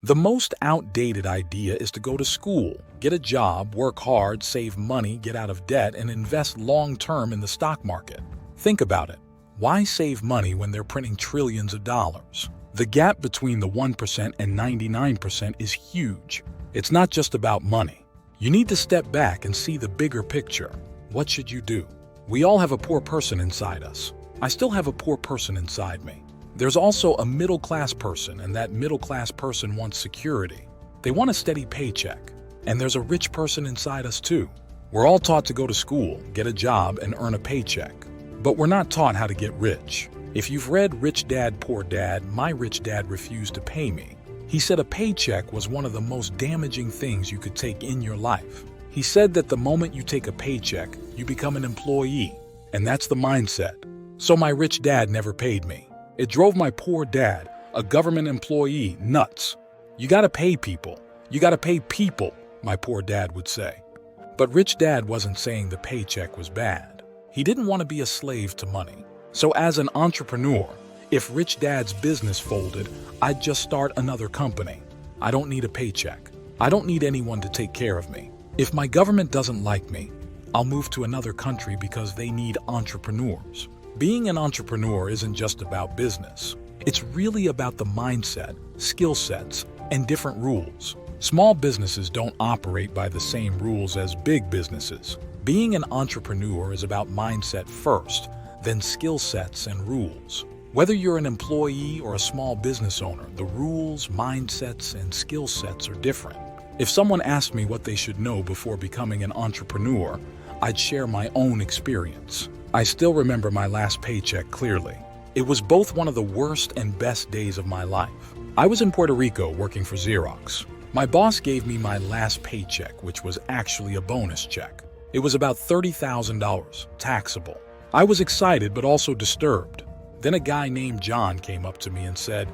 The most outdated idea is to go to school, get a job, work hard, save money, get out of debt, and invest long-term in the stock market. Think about it. Why save money when they're printing trillions of dollars? The gap between the 1% and 99% is huge. It's not just about money. You need to step back and see the bigger picture. What should you do? We all have a poor person inside us. I still have a poor person inside me. There's also a middle-class person, and that middle-class person wants security. They want a steady paycheck. And there's a rich person inside us too. We're all taught to go to school, get a job, and earn a paycheck. But we're not taught how to get rich. If you've read Rich Dad, Poor Dad, my rich dad refused to pay me. He said a paycheck was one of the most damaging things you could take in your life. He said that the moment you take a paycheck, you become an employee. And that's the mindset. So my rich dad never paid me. It drove my poor dad, a government employee, nuts. You gotta pay people. You gotta pay people, my poor dad would say. But Rich Dad wasn't saying the paycheck was bad. He didn't want to be a slave to money. So as an entrepreneur, if Rich Dad's business folded, I'd just start another company. I don't need a paycheck. I don't need anyone to take care of me. If my government doesn't like me, I'll move to another country because they need entrepreneurs. Being an entrepreneur isn't just about business. It's really about the mindset, skill sets, and different rules. Small businesses don't operate by the same rules as big businesses. Being an entrepreneur is about mindset first, then skill sets and rules. Whether you're an employee or a small business owner, the rules, mindsets, and skill sets are different. If someone asked me what they should know before becoming an entrepreneur, I'd share my own experience. I still remember my last paycheck clearly. It was both one of the worst and best days of my life. I was in Puerto Rico working for Xerox. My boss gave me my last paycheck, which was actually a bonus check. It was about $30,000, taxable. I was excited but also disturbed. Then a guy named John came up to me and said,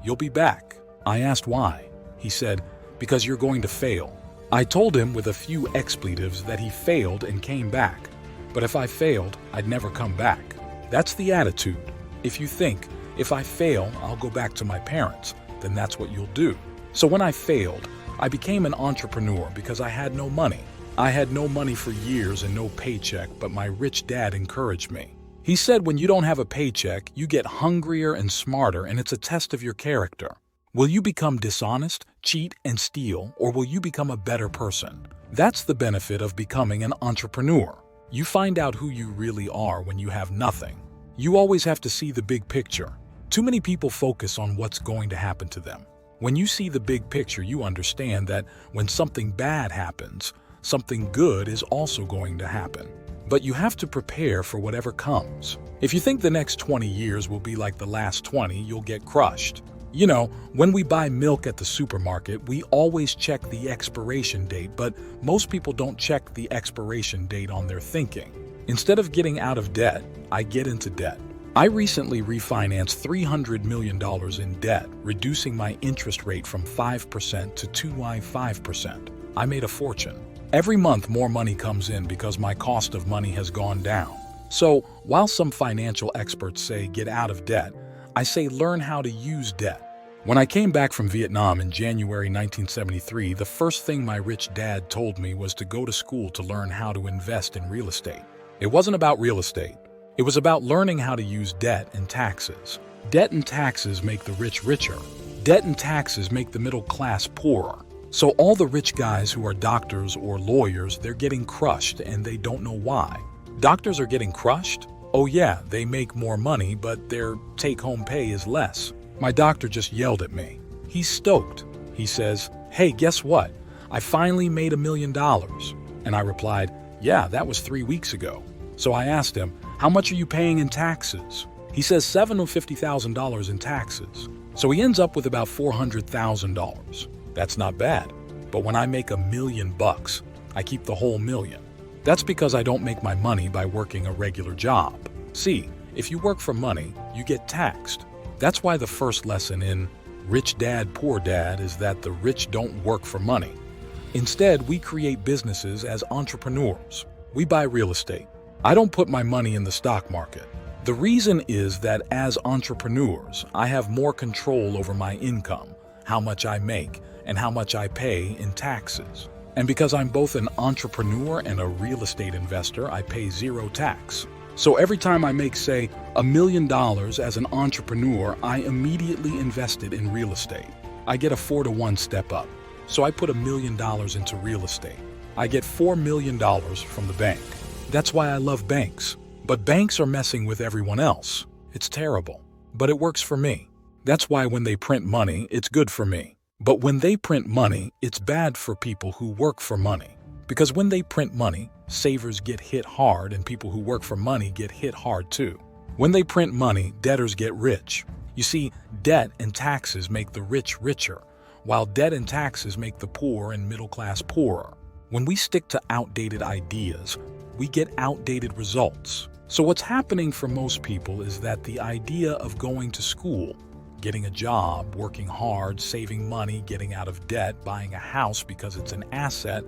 "You'll be back." I asked why. He said, "Because you're going to fail." I told him with a few expletives that he failed and came back. But if I failed, I'd never come back. That's the attitude. If you think, if I fail, I'll go back to my parents, then that's what you'll do. So when I failed, I became an entrepreneur because I had no money. I had no money for years and no paycheck, but my rich dad encouraged me. He said when you don't have a paycheck, you get hungrier and smarter, and it's a test of your character. Will you become dishonest, cheat, and steal, or will you become a better person? That's the benefit of becoming an entrepreneur. You find out who you really are when you have nothing. You always have to see the big picture. Too many people focus on what's going to happen to them. When you see the big picture, you understand that when something bad happens, something good is also going to happen. But you have to prepare for whatever comes. If you think the next 20 years will be like the last 20, you'll get crushed. You know, when we buy milk at the supermarket, we always check the expiration date, but most people don't check the expiration date on their thinking. Instead of getting out of debt, I get into debt. I recently refinanced $300 million in debt, reducing my interest rate from 5% to 2.5%. I made a fortune. Every month more money comes in because my cost of money has gone down. So, while some financial experts say get out of debt, I say learn how to use debt. When I came back from Vietnam in January 1973, the first thing my rich dad told me was to go to school to learn how to invest in real estate. It wasn't about real estate. It was about learning how to use debt and taxes. Debt and taxes make the rich richer. Debt and taxes make the middle class poorer. So all the rich guys who are doctors or lawyers, they're getting crushed and they don't know why. Doctors are getting crushed? Oh yeah, they make more money, but their take-home pay is less. My doctor just yelled at me. He's stoked. He says, "Hey, guess what? I finally made $1 million. And I replied, "Yeah, that was 3 weeks ago." So I asked him, "How much are you paying in taxes?" He says $750,000 in taxes. So he ends up with about $400,000. That's not bad. But when I make $1 million, I keep the whole million. That's because I don't make my money by working a regular job. See, if you work for money, you get taxed. That's why the first lesson in Rich Dad, Poor Dad is that the rich don't work for money. Instead, we create businesses as entrepreneurs. We buy real estate. I don't put my money in the stock market. The reason is that as entrepreneurs, I have more control over my income, how much I make, and how much I pay in taxes. And because I'm both an entrepreneur and a real estate investor, I pay zero tax. So every time I make, say, $1 million as an entrepreneur, I immediately invest it in real estate. I get a 4-to-1 step up. So I put $1 million into real estate. I get $4 million from the bank. That's why I love banks. But banks are messing with everyone else. It's terrible. But it works for me. That's why when they print money, it's good for me. But when they print money, it's bad for people who work for money. Because when they print money, savers get hit hard and people who work for money get hit hard too. When they print money, debtors get rich. You see, debt and taxes make the rich richer, while debt and taxes make the poor and middle class poorer. When we stick to outdated ideas, we get outdated results. So what's happening for most people is that the idea of going to school, getting a job, working hard, saving money, getting out of debt, buying a house because it's an asset,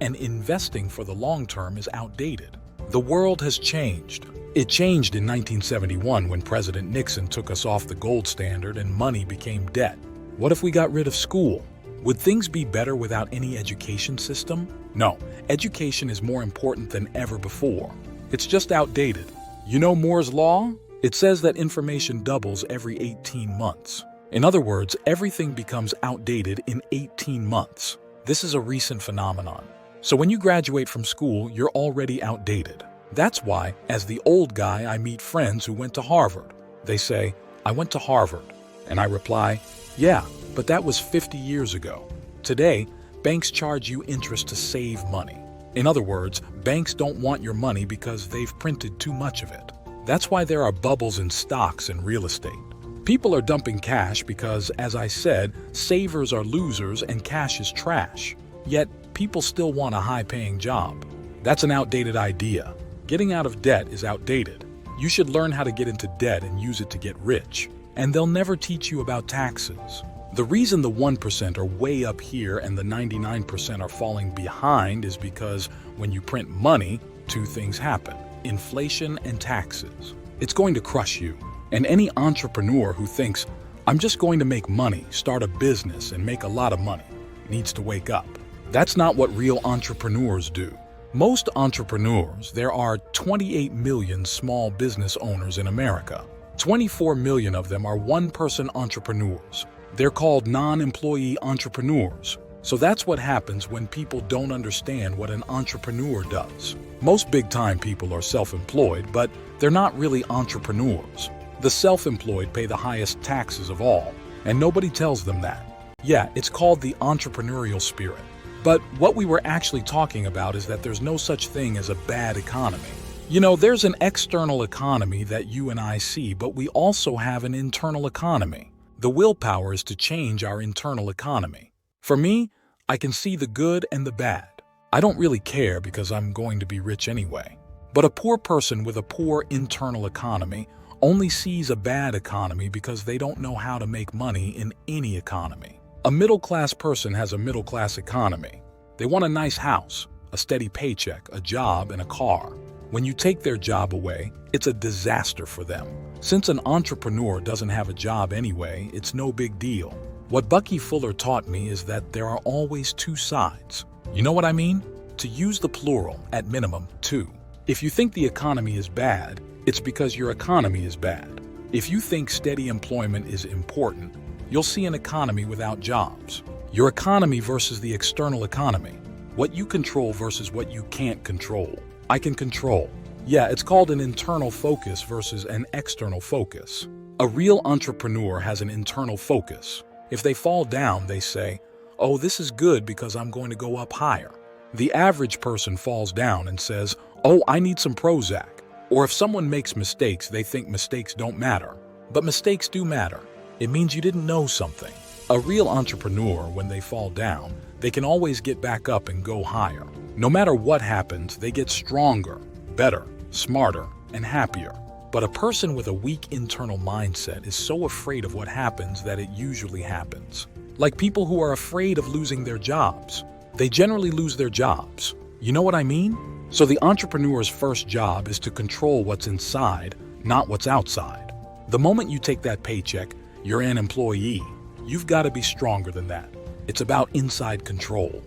and investing for the long term is outdated. The world has changed. It changed in 1971 when President Nixon took us off the gold standard and money became debt. What if we got rid of school? Would things be better without any education system? No, education is more important than ever before. It's just outdated. You know Moore's Law? It says that information doubles every 18 months. In other words, everything becomes outdated in 18 months. This is a recent phenomenon. So when you graduate from school, you're already outdated. That's why, as the old guy, I meet friends who went to Harvard. They say, "I went to Harvard." And I reply, "Yeah, but that was 50 years ago. Today, banks charge you interest to save money." In other words, banks don't want your money because they've printed too much of it. That's why there are bubbles in stocks and real estate. People are dumping cash because, as I said, savers are losers and cash is trash. Yet, people still want a high-paying job. That's an outdated idea. Getting out of debt is outdated. You should learn how to get into debt and use it to get rich. And they'll never teach you about taxes. The reason the 1% are way up here and the 99% are falling behind is because when you print money, two things happen: inflation and taxes. It's going to crush you. And any entrepreneur who thinks, "I'm just going to make money, start a business, and make a lot of money," needs to wake up. That's not what real entrepreneurs do. Most entrepreneurs, there are 28 million small business owners in America. 24 million of them are one-person entrepreneurs. They're called non-employee entrepreneurs. So that's what happens when people don't understand what an entrepreneur does. Most big-time people are self-employed, but they're not really entrepreneurs. The self-employed pay the highest taxes of all, and nobody tells them that. Yeah, it's called the entrepreneurial spirit. But what we were actually talking about is that there's no such thing as a bad economy. You know, there's an external economy that you and I see, but we also have an internal economy. The willpower is to change our internal economy. For me, I can see the good and the bad. I don't really care because I'm going to be rich anyway. But a poor person with a poor internal economy only sees a bad economy because they don't know how to make money in any economy. A middle-class person has a middle-class economy. They want a nice house, a steady paycheck, a job, and a car. When you take their job away, it's a disaster for them. Since an entrepreneur doesn't have a job anyway, it's no big deal. What Bucky Fuller taught me is that there are always two sides. You know what I mean? To use the plural, at minimum, two. If you think the economy is bad, it's because your economy is bad. If you think steady employment is important, you'll see an economy without jobs. Your economy versus the external economy. What you control versus what you can't control. I can control. Yeah, it's called an internal focus versus an external focus. A real entrepreneur has an internal focus. If they fall down, they say, "Oh, this is good because I'm going to go up higher." The average person falls down and says, "Oh, I need some Prozac." Or if someone makes mistakes, they think mistakes don't matter. But mistakes do matter. It means you didn't know something. A real entrepreneur, when they fall down, they can always get back up and go higher. No matter what happens, they get stronger, better, smarter, and happier. But a person with a weak internal mindset is so afraid of what happens that it usually happens. Like people who are afraid of losing their jobs. They generally lose their jobs. You know what I mean? So the entrepreneur's first job is to control what's inside, not what's outside. The moment you take that paycheck, you're an employee. You've got to be stronger than that. It's about inside control.